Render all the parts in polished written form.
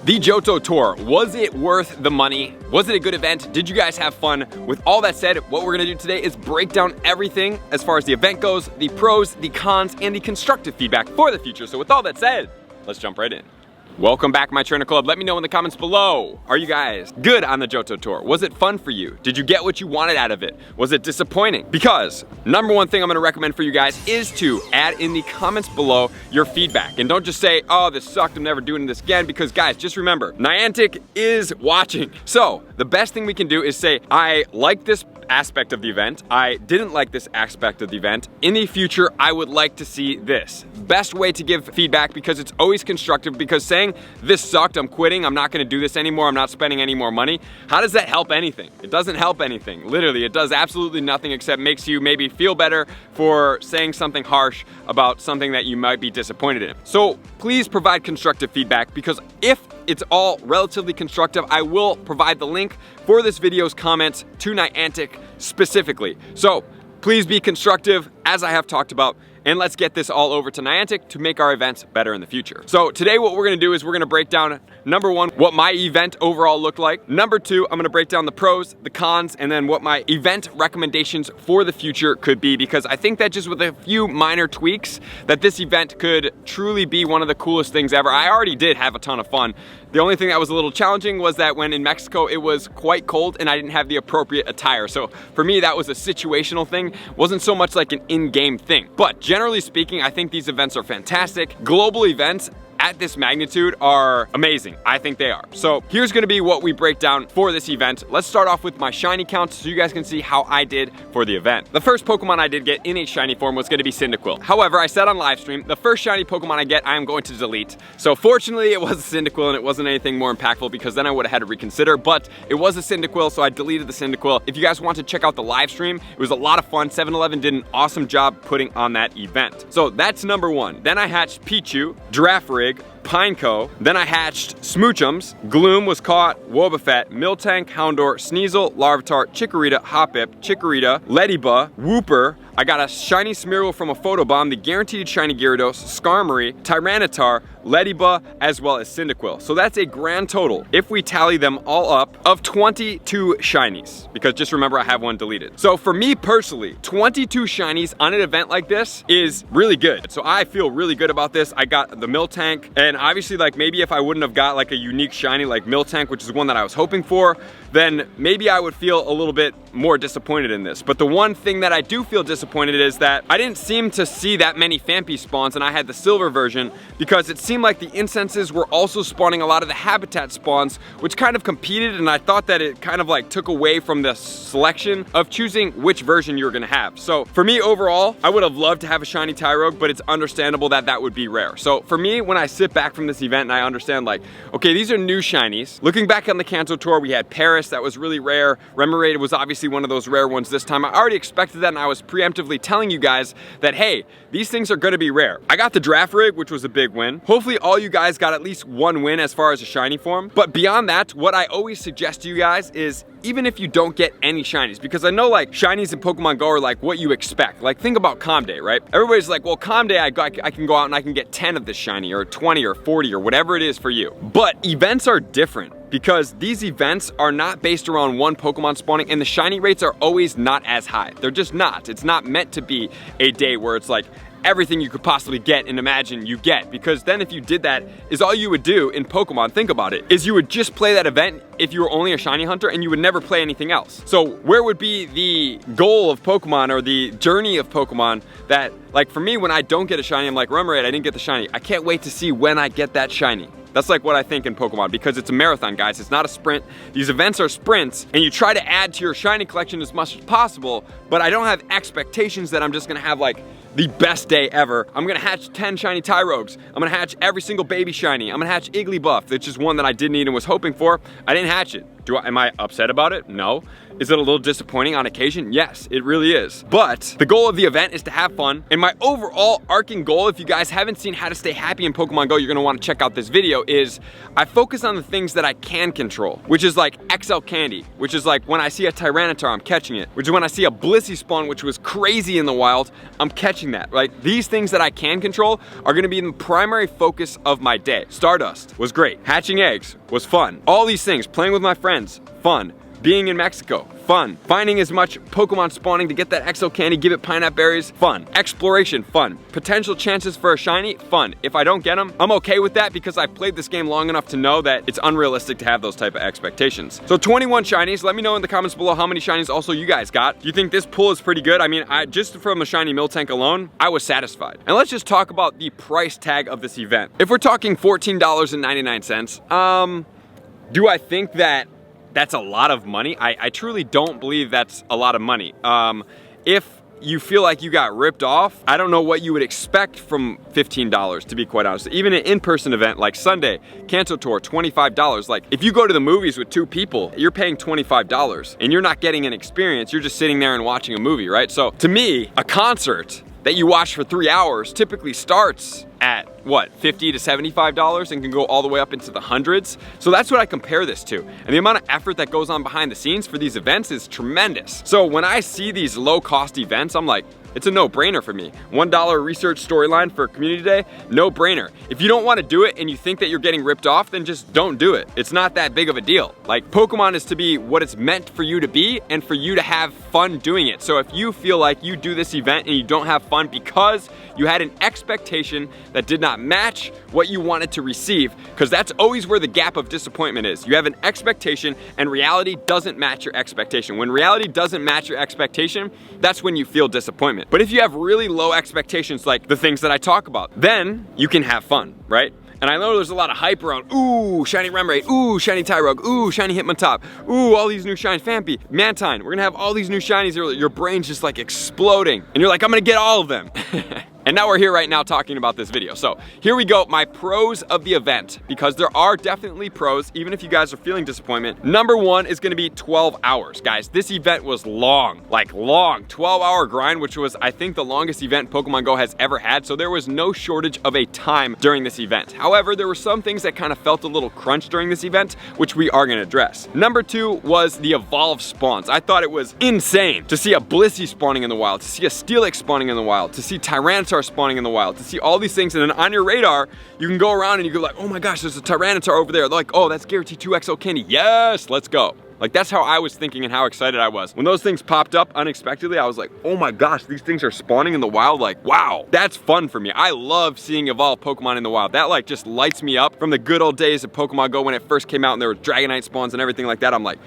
The Johto Tour, was it worth the money? Was it a good event? Did you guys have fun? With all that said, what we're gonna do today is break down everything as far as the event goes, the pros, the cons, and the constructive feedback for the future. So with all that said, let's jump right in. Welcome back, my trainer club. Let me know in the comments below. Are you guys good on the Johto Tour? Was it fun for you? Did you get what you wanted out of it? Was it disappointing? Because number one thing I'm gonna recommend for you guys is to add in the comments below your feedback. And don't just say, oh, this sucked, I'm never doing this again, because guys, just remember, Niantic is watching. So the best thing we can do is say, I like this aspect of the event. I didn't like this aspect of the event. In the future, I would like to see this. Best way to give feedback, because it's always constructive, because saying this sucked, I'm quitting, I'm not gonna do this anymore, I'm not spending any more money, how does that help anything? It doesn't help anything. Literally, it does absolutely nothing except makes you maybe feel better for saying something harsh about something that you might be disappointed in. So please provide constructive feedback, because if it's all relatively constructive, I will provide the link for this video's comments to Niantic specifically. So please be constructive, as I have talked about, and let's get this all over to Niantic to make our events better in the future. So today what we're gonna do is we're gonna break down, number one, what my event overall looked like. Number two, I'm gonna break down the pros, the cons, and then what my event recommendations for the future could be, because I think that just with a few minor tweaks, that this event could truly be one of the coolest things ever. I already did have a ton of fun. The only thing that was a little challenging was that when in Mexico, it was quite cold and I didn't have the appropriate attire. So for me, that was a situational thing. Wasn't so much like an in-game thing. But generally speaking, I think these events are fantastic. Global events at this magnitude are amazing. I think they are. So here's gonna be what we break down for this event. Let's start off with my shiny count so you guys can see how I did for the event. The first Pokemon I did get in a shiny form was gonna be Cyndaquil. However, I said on live stream, the first shiny Pokemon I get, I am going to delete. So fortunately, it was a Cyndaquil and it wasn't anything more impactful, because then I would have had to reconsider, but it was a Cyndaquil, so I deleted the Cyndaquil. If you guys want to check out the live stream, it was a lot of fun. 7-Eleven did an awesome job putting on that event. So that's number one. Then I hatched Pichu, Girafarig, Pineco, then I hatched Smoochums, Gloom was caught, Wobbuffet, Miltank, Houndour, Sneasel, Larvitar, Chikorita, Hoppip, Chikorita, Ledybug, Wooper. I got a shiny Smeargle from a Photobomb, the guaranteed shiny Gyarados, Skarmory, Tyranitar, Ledybug, as well as Cyndaquil. So that's a grand total, if we tally them all up, of 22 shinies. Because just remember, I have one deleted. So for me personally, 22 shinies on an event like this is really good. So I feel really good about this. I got the Miltank, and obviously, like, maybe if I wouldn't have got like a unique shiny like Miltank, which is one that I was hoping for, then maybe I would feel a little bit more disappointed in this. But the one thing that I do feel disappointed is that I didn't seem to see that many Phanpy spawns, and I had the silver version, because it seemed like the incenses were also spawning a lot of the habitat spawns, which kind of competed, and I thought that it kind of like took away from the selection of choosing which version you're gonna have. So for me overall, I would have loved to have a shiny Tyrogue, but it's understandable that that would be rare. So for me, when I sit back from this event and I understand, like, okay, these are new shinies. Looking back on the Kanto Tour, we had Paris, that was really rare. Remoraid was obviously one of those rare ones this time. I already expected that, and I was preemptively telling you guys that, hey, these things are gonna be rare. I got the Girafarig, which was a big win. Hopefully all you guys got at least one win as far as a shiny form. But beyond that, what I always suggest to you guys is, even if you don't get any shinies, because I know like shinies in Pokemon GO are like what you expect. Like, think about Calm Day, right? Everybody's like, well, Calm Day, I can go out and I can get 10 of this shiny, or 20 or 40 or whatever it is for you. But events are different, because these events are not based around one Pokemon spawning, and the shiny rates are always not as high. They're just not. It's not meant to be a day where it's like everything you could possibly get and imagine you get, because then if you did that, is all you would do in Pokemon, think about it, is you would just play that event if you were only a shiny hunter, and you would never play anything else. So where would be the goal of Pokemon, or the journey of Pokemon, that, like, for me, when I don't get a shiny, I'm like, Remoraid, I didn't get the shiny. I can't wait to see when I get that shiny. That's like what I think in Pokemon, because it's a marathon, guys. It's not a sprint. These events are sprints, and you try to add to your shiny collection as much as possible, but I don't have expectations that I'm just gonna have like the best day ever. I'm gonna hatch 10 shiny Tyrogues. I'm gonna hatch every single baby shiny. I'm gonna hatch Igglybuff, which is one that I didn't need and was hoping for. I didn't hatch it. Am I upset about it? No. Is it a little disappointing on occasion? Yes, it really is. But the goal of the event is to have fun. And my overall arcing goal, if you guys haven't seen how to stay happy in Pokemon Go, you're gonna wanna check out this video, is I focus on the things that I can control, which is like XL candy, which is like when I see a Tyranitar, I'm catching it, which is when I see a Blissey spawn, which was crazy in the wild, I'm catching that, right? These things that I can control are gonna be the primary focus of my day. Stardust was great. Hatching eggs was fun. All these things, playing with my friends, fun. Being in Mexico, fun. Finding as much Pokemon spawning to get that XL candy, give it pineapple berries, fun. Exploration, fun. Potential chances for a shiny, fun. If I don't get them, I'm okay with that because I've played this game long enough to know that it's unrealistic to have those type of expectations. So 21 shinies. Let me know in the comments below how many shinies also you guys got. Do you think this pull is pretty good? I mean, just from the shiny Miltank alone, I was satisfied. And let's just talk about the price tag of this event. If we're talking $14.99, do I think that that's a lot of money? I truly don't believe that's a lot of money. If you feel like you got ripped off, I don't know what you would expect from $15, to be quite honest. Even an in-person event like Sunday, Johto Tour, $25. Like, if you go to the movies with 2 people, you're paying $25 and you're not getting an experience, you're just sitting there and watching a movie, right? So to me, a concert that you watch for 3 hours typically starts at what, $50 to $75 and can go all the way up into the hundreds. So that's what I compare this to. And the amount of effort that goes on behind the scenes for these events is tremendous. So when I see these low cost events, I'm like, it's a no-brainer for me. $1 research storyline for community day, no-brainer. If you don't want to do it and you think that you're getting ripped off, then just don't do it. It's not that big of a deal. Like, Pokemon is to be what it's meant for you to be and for you to have fun doing it. So if you feel like you do this event and you don't have fun because you had an expectation that did not match what you wanted to receive, because that's always where the gap of disappointment is. You have an expectation and reality doesn't match your expectation. When reality doesn't match your expectation, that's when you feel disappointment. But if you have really low expectations, like the things that I talk about, then you can have fun, right? And I know there's a lot of hype around, ooh, shiny Remoraid, ooh, shiny Tyrogue, ooh, shiny Hitmontop, ooh, all these new shiny Phanpy, Mantine. We're gonna have all these new shinies, your brain's just like exploding. And you're like, I'm gonna get all of them. And now we're here right now talking about this video. So here we go, my pros of the event, because there are definitely pros, even if you guys are feeling disappointment. Number 1 is gonna be 12 hours. Guys, this event was long, like long, 12-hour grind, which was, I think, the longest event Pokemon Go has ever had. So there was no shortage of a time during this event. However, there were some things that kind of felt a little crunch during this event, which we are gonna address. Number 2 was the evolved spawns. I thought it was insane to see a Blissey spawning in the wild, to see a Steelix spawning in the wild, to see Tyranitar spawning in the wild, to see all these things, and then on your radar, you can go around and you go like, oh my gosh, there's a Tyranitar over there. They're like, oh, that's guaranteed 2 XL candy. Yes, let's go. Like, that's how I was thinking and how excited I was. When those things popped up unexpectedly, I was like, oh my gosh, these things are spawning in the wild. Like, wow, that's fun for me. I love seeing evolved Pokemon in the wild. That like just lights me up from the good old days of Pokemon Go when it first came out and there were Dragonite spawns and everything like that. I'm like,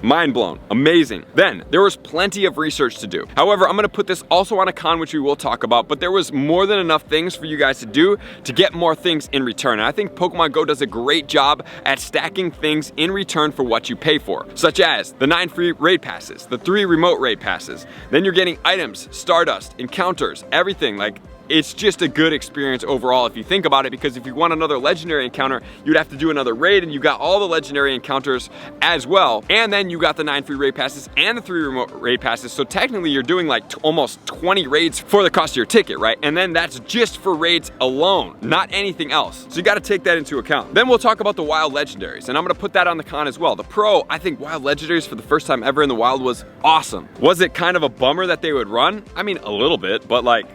mind blown, amazing. Then there was plenty of research to do. However, I'm gonna put this also on a con, which we will talk about, but there was more than enough things for you guys to do to get more things in return. And I think Pokemon Go does a great job at stacking things in return for what you pay for, such as the 9 free raid passes, the 3 remote raid passes. Then you're getting items, Stardust, encounters, everything. Like, it's just a good experience overall if you think about it, because if you want another legendary encounter, you'd have to do another raid, and you got all the legendary encounters as well. And then you got the 9 free raid passes and the 3 remote raid passes. So technically you're doing like almost 20 raids for the cost of your ticket, right? And then that's just for raids alone, not anything else. So you got to take that into account. Then we'll talk about the wild legendaries, and I'm going to put that on the con as well. The pro, I think wild legendaries for the first time ever in the wild was awesome. Was it kind of a bummer that they would run? I mean, a little bit, but like,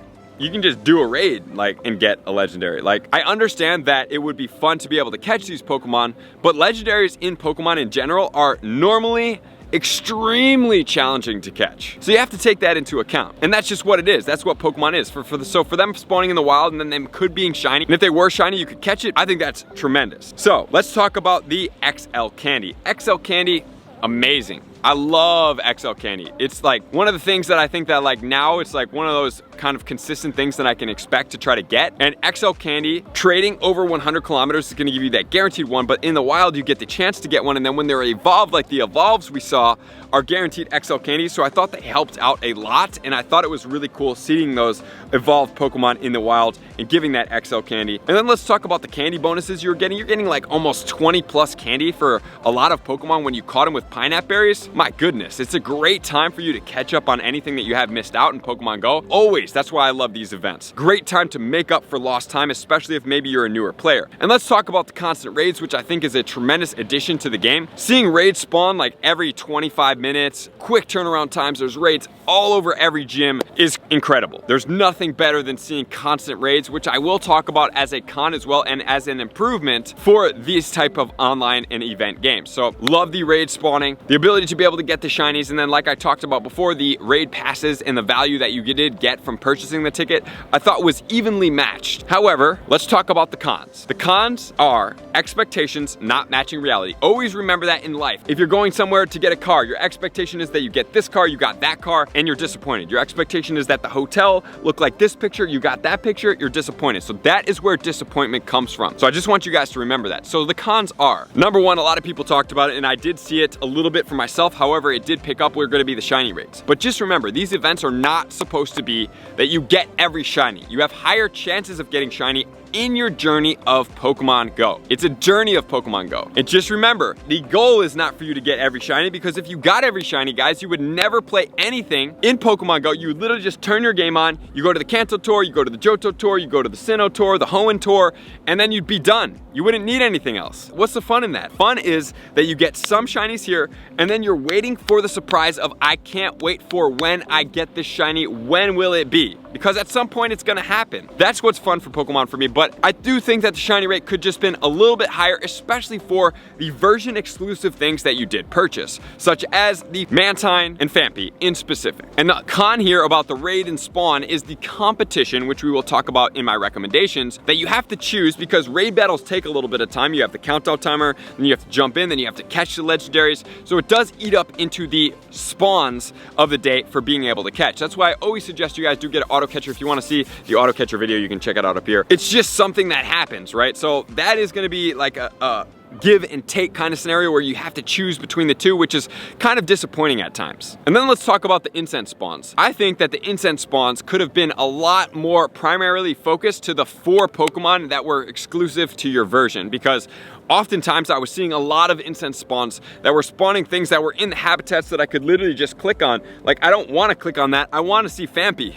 you can just do a raid, like, and get a legendary. Like, I understand that it would be fun to be able to catch these Pokemon, but legendaries in Pokemon in general are normally extremely challenging to catch. So you have to take that into account. And that's just what it is. That's what Pokemon is. So for them spawning in the wild and then them could being shiny, and if they were shiny, you could catch it. I think that's tremendous. So let's talk about the XL candy. XL candy, amazing. I love XL candy. It's like one of the things that I think that like now it's like one of those kind of consistent things that I can expect to try to get. And XL candy, trading over 100 kilometers is gonna give you that guaranteed one, but in the wild you get the chance to get one, and then when they're evolved, like the evolves we saw, are guaranteed XL candy. So I thought they helped out a lot, and I thought it was really cool seeing those evolved Pokemon in the wild and giving that XL candy. And then let's talk about the candy bonuses you're getting. You're getting like almost 20 plus candy for a lot of Pokemon when you caught them with pineapple berries. My goodness, it's a great time for you to catch up on anything that you have missed out in Pokemon Go. Always, that's why I love these events. Great time to make up for lost time, especially if maybe you're a newer player. And let's talk about the constant raids, which I think is a tremendous addition to the game. Seeing raids spawn like every 25 minutes, quick turnaround times, there's raids all over every gym is incredible. There's nothing better than seeing constant raids, which I will talk about as a con as well and as an improvement for these type of online and event games. So love the raid spawning, the ability to be able to get the shinies, and then like I talked about before, the raid passes and the value that you did get from purchasing the ticket, I thought was evenly matched. However, let's talk about the cons. The cons are expectations not matching reality. Always remember that in life. If you're going somewhere to get a car, your expectation is that you get this car, you got that car, and you're disappointed. Your expectation is that the hotel looked like this picture, you got that picture, you're disappointed. So that is where disappointment comes from. So I just want you guys to remember that. So the cons are, number one, a lot of people talked about it and I did see it a little bit for myself. However, it did pick up where going to be the shiny rates. But just remember, these events are not supposed to be that you get every shiny. You have higher chances of getting shiny in your journey of Pokemon Go. It's a journey of Pokemon Go. And just remember, the goal is not for you to get every shiny, because if you got every shiny, guys, you would never play anything in Pokemon Go. You would literally just turn your game on, you go to the Kanto Tour, you go to the Johto Tour, you go to the Sinnoh Tour, the Hoenn Tour, and then you'd be done. You wouldn't need anything else. What's the fun in that? Fun is that you get some shinies here, and then you're waiting for the surprise of, I can't wait for when I get this shiny, when will it be? Because at some point it's gonna happen. That's what's fun for Pokemon for me, but I do think that the shiny rate could just been a little bit higher, especially for the version exclusive things that you did purchase, such as the Mantine and Phanpy in specific. And the con here about the raid and spawn is the competition, which we will talk about in my recommendations, that you have to choose because raid battles take a little bit of time. You have the countdown timer, then you have to jump in, then you have to catch the legendaries. So it does eat up into the spawns of the day for being able to catch. That's why I always suggest you guys do get an auto catcher. If you want to see the auto catcher video, you can check it out up here. It's just something that happens, right? So that is going to be like a give and take kind of scenario where you have to choose between the two, which is kind of disappointing at times. And then let's talk about the incense spawns. I think that the incense spawns could have been a lot more primarily focused to the 4 Pokemon that were exclusive to your version, because oftentimes I was seeing a lot of incense spawns that were spawning things that were in the habitats that I could literally just click on. Like, I don't want to click on that. I want to see Phanpy.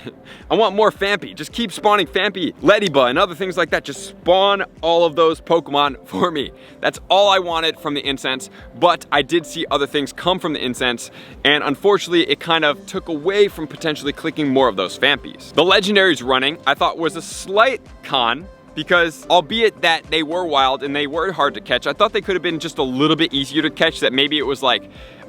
I want more Phanpy. Just keep spawning Phanpy, Leddyba, and other things like that. Just spawn all of those Pokemon for me. That's all I wanted from the incense, but I did see other things come from the incense, and unfortunately it kind of took away from potentially clicking more of those Phanpys. The legendaries running, I thought was a slight con, because albeit that they were wild and they were hard to catch, I thought they could have been just a little bit easier to catch, that maybe it was like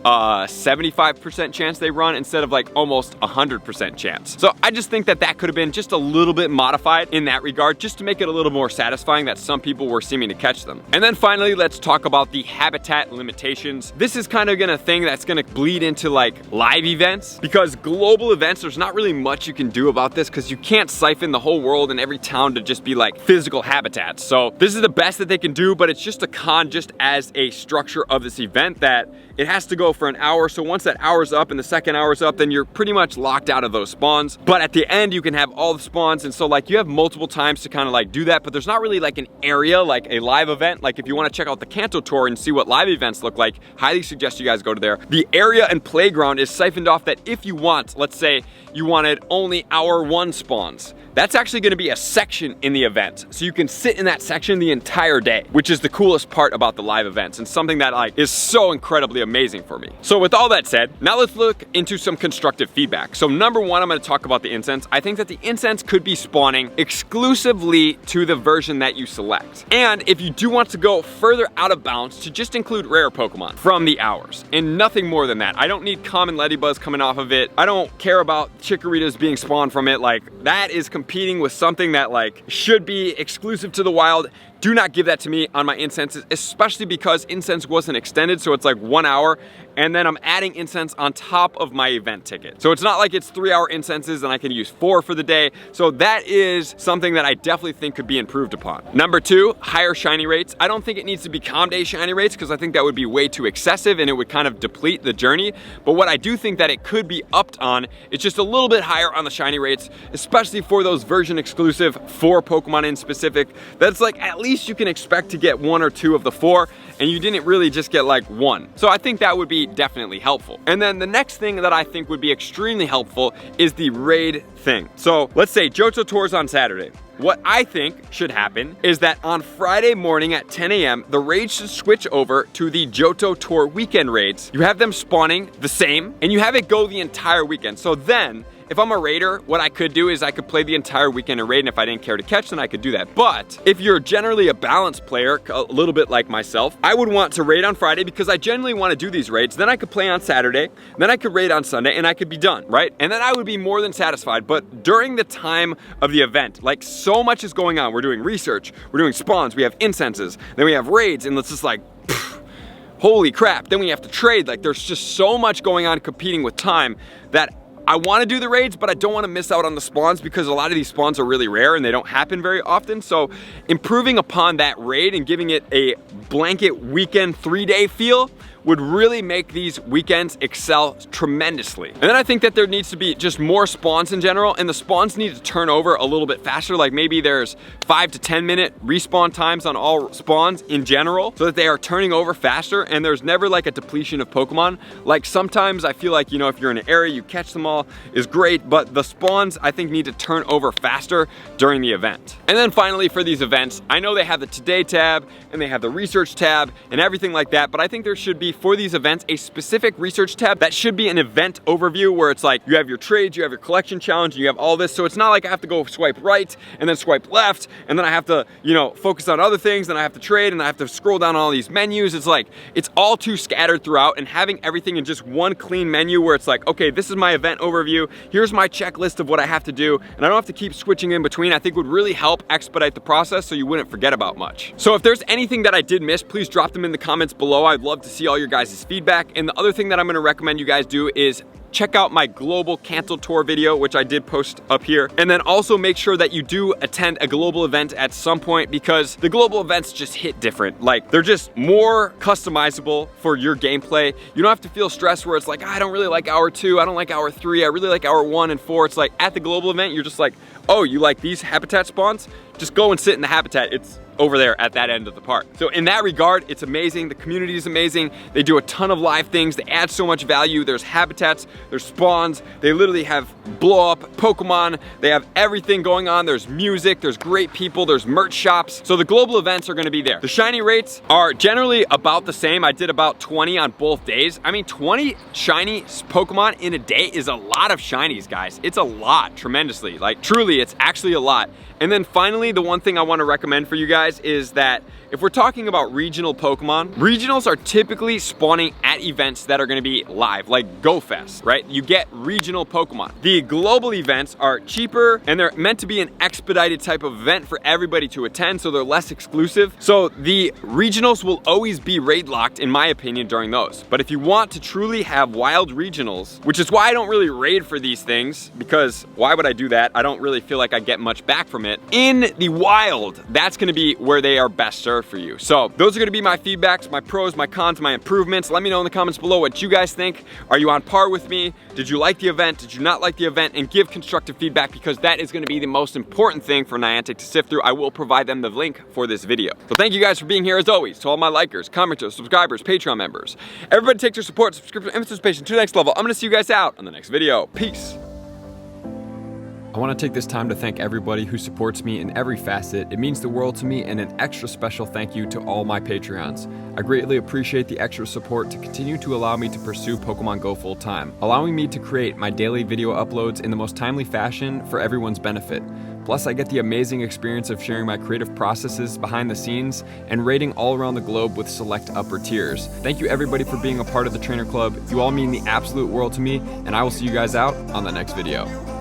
75% chance they run instead of like almost 100% chance. So I just think that that could have been just a little bit modified in that regard, just to make it a little more satisfying that some people were seeming to catch them. And then finally, let's talk about the habitat limitations. This is kind of a thing that's gonna bleed into like live events, because global events, there's not really much you can do about this, because you can't siphon the whole world and every town to just be like physical habitats. So this is the best that they can do, but it's just a con just as a structure of this event, that it has to go for an hour. So once that hour's up and the second hour's up, then you're pretty much locked out of those spawns. But at the end, you can have all the spawns. And so like you have multiple times to kind of like do that, but there's not really like an area, like a live event. Like if you want to check out the Kanto Tour and see what live events look like, highly suggest you guys go to there. The area and playground is siphoned off, that if you want, let's say you wanted only hour 1 spawns, that's actually gonna be a section in the event. So you can sit in that section the entire day, which is the coolest part about the live events and something that like is so incredibly amazing for me. So with all that said, now let's look into some constructive feedback. So number one, I'm gonna talk about the incense. I think that the incense could be spawning exclusively to the version that you select. And if you do want to go further out of bounds, to just include rare Pokemon from the hours and nothing more than that. I don't need common Ledybuzz coming off of it. I don't care about Chikorritas being spawned from it. Like that is competing with something that like should be exclusive to the wild. Do not give that to me on my incenses, especially because incense wasn't extended, so it's like 1 hour, and then I'm adding incense on top of my event ticket. So it's not like it's 3-hour incenses and I can use 4 for the day. So that is something that I definitely think could be improved upon. Number 2, higher shiny rates. I don't think it needs to be calm day shiny rates because I think that would be way too excessive and it would kind of deplete the journey. But what I do think that it could be upped on, it's just a little bit higher on the shiny rates, especially for those version exclusive 4 Pokemon in specific. That's like at least you can expect to get 1 or 2 of the 4 and you didn't really just get like 1. So I think that would be definitely helpful. And then the next thing that I think would be extremely helpful is the raid thing. So let's say Johto Tour's on Saturday. What I think should happen is that on Friday morning at 10 a.m., the raids should switch over to the Johto Tour weekend raids. You have them spawning the same, and you have it go the entire weekend. So then, if I'm a raider, what I could do is I could play the entire weekend in raid, and if I didn't care to catch, then I could do that. But if you're generally a balanced player, a little bit like myself, I would want to raid on Friday because I generally want to do these raids. Then I could play on Saturday, then I could raid on Sunday, and I could be done, right? And then I would be more than satisfied. But during the time of the event, like so much is going on. We're doing research, we're doing spawns, we have incenses, then we have raids, and it's just like, holy crap. Then we have to trade. Like there's just so much going on competing with time that I want to do the raids, but I don't want to miss out on the spawns because a lot of these spawns are really rare and they don't happen very often. So improving upon that raid and giving it a blanket weekend 3-day feel would really make these weekends excel tremendously. And then I think that there needs to be just more spawns in general, and the spawns need to turn over a little bit faster. Like maybe there's 5 to 10 minute respawn times on all spawns in general so that they are turning over faster and there's never like a depletion of Pokemon. Like sometimes I feel like, you know, if you're in an area, you catch them all is great, but the spawns I think need to turn over faster during the event. And then finally for these events, I know they have the Today tab and they have the Research tab and everything like that, but I think there should be for these events a specific research tab that should be an event overview where it's like you have your trades, you have your collection challenge, and you have all this. So it's not like I have to go swipe right and then swipe left and then I have to, you know, focus on other things, and I have to trade and I have to scroll down all these menus. It's like it's all too scattered throughout, and having everything in just one clean menu where it's like, okay, this is my event overview, here's my checklist of what I have to do, and I don't have to keep switching in between, I think would really help expedite the process so you wouldn't forget about much. So if there's anything that I did miss, please drop them in the comments below. I'd love to see all your guys' feedback. And the other thing that I'm going to recommend you guys do is check out my global cancel tour video, which I did post up here. And then also make sure that you do attend a global event at some point, because the global events just hit different. Like they're just more customizable for your gameplay. You don't have to feel stressed where it's like, I don't really like hour 2, I don't like hour 3, I really like hour 1 and 4. It's like at the global event, you're just like, oh, you like these habitat spawns? Just go and sit in the habitat. It's over there at that end of the park. So in that regard, it's amazing. The community is amazing. They do a ton of live things. They add so much value. There's habitats, there's spawns. They literally have blow up Pokemon. They have everything going on. There's music, there's great people, there's merch shops. So the global events are gonna be there. The shiny rates are generally about the same. I did about 20 on both days. I mean, 20 shiny Pokemon in a day is a lot of shinies, guys. It's a lot, tremendously. Like truly, it's actually a lot. And then finally, the one thing I want to recommend for you guys is that if we're talking about regional Pokemon, regionals are typically spawning at events that are going to be live, like Go Fest, right? You get regional Pokemon. The global events are cheaper and they're meant to be an expedited type of event for everybody to attend, so they're less exclusive. So the regionals will always be raid locked, in my opinion, during those. But if you want to truly have wild regionals, which is why I don't really raid for these things, because why would I do that? I don't really feel like I get much back from it. In the wild, that's going to be where they are best served for you. So those are going to be my feedbacks, my pros, my cons, my improvements. Let me know in the comments below what you guys think. Are you on par with me? Did you like the event? Did you not like the event? And give constructive feedback, because that is going to be the most important thing for Niantic to sift through. I will provide them the link for this video. So thank you guys for being here as always. To all my likers, commenters, subscribers, Patreon members. Everybody take your support, subscription, and participation to the next level. I'm going to see you guys out on the next video. Peace. I want to take this time to thank everybody who supports me in every facet. It means the world to me, and an extra special thank you to all my Patreons. I greatly appreciate the extra support to continue to allow me to pursue Pokemon Go full time, allowing me to create my daily video uploads in the most timely fashion for everyone's benefit. Plus, I get the amazing experience of sharing my creative processes behind the scenes and raiding all around the globe with select upper tiers. Thank you everybody for being a part of the Trainer Club. You all mean the absolute world to me, and I will see you guys out on the next video.